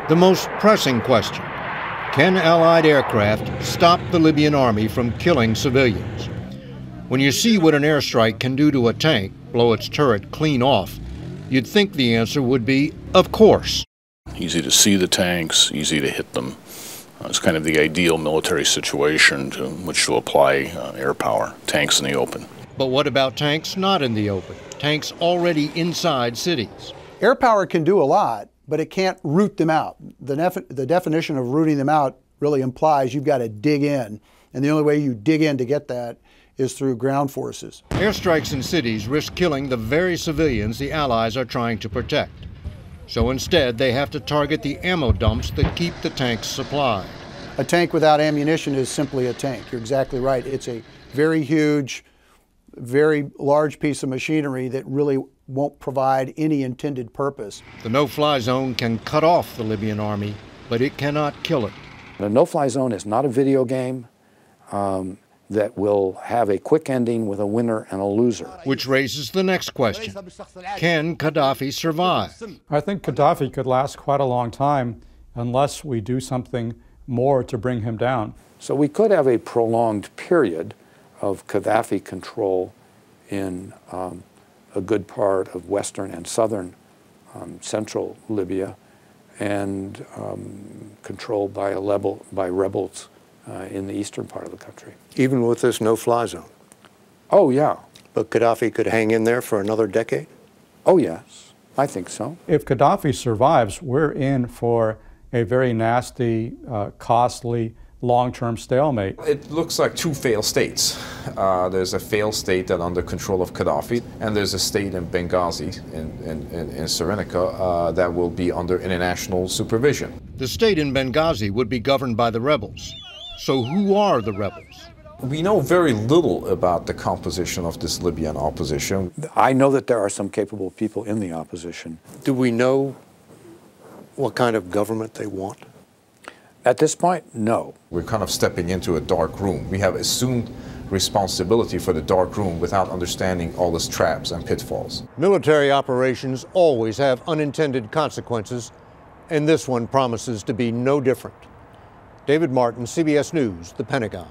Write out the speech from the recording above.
The most pressing question: can Allied aircraft stop the Libyan army from killing civilians? When you see what an airstrike can do to a tank, blow its turret clean off, you'd think the answer would be, of course. Easy to see the tanks, easy to hit them. It's kind of the ideal military situation to which to apply air power, tanks in the open. But what about tanks not in the open? Tanks already inside cities. Air power can do a lot, but it can't root them out. The definition of rooting them out really implies you've got to dig in. And the only way you dig in to get that is through ground forces. Airstrikes in cities risk killing the very civilians the Allies are trying to protect. So instead, they have to target the ammo dumps that keep the tanks supplied. A tank without ammunition is simply a tank. You're exactly right. It's a very huge, very large piece of machinery that really won't provide any intended purpose. The no-fly zone can cut off the Libyan army, but it cannot kill it. The no-fly zone is not a video game that will have a quick ending with a winner and a loser. Which raises the next question: can Qaddafi survive? I think Qaddafi could last quite a long time unless we do something more to bring him down. So we could have a prolonged period of Qaddafi control in a good part of western and southern central Libya, and controlled by rebels in the eastern part of the country. Even with this no-fly zone? Oh, yeah. But Qaddafi could hang in there for another decade? Oh, yes. I think so. If Qaddafi survives, we're in for a very nasty, costly, long-term stalemate. It looks like two failed states. There's a failed state that under control of Qaddafi, and there's a state in Benghazi, in Cyrenaica, that will be under international supervision. The state in Benghazi would be governed by the rebels. So who are the rebels? We know very little about the composition of this Libyan opposition. I know that there are some capable people in the opposition. Do we know what kind of government they want? At this point, no. We're kind of stepping into a dark room. We have assumed responsibility for the dark room without understanding all its traps and pitfalls. Military operations always have unintended consequences, and this one promises to be no different. David Martin, CBS News, The Pentagon.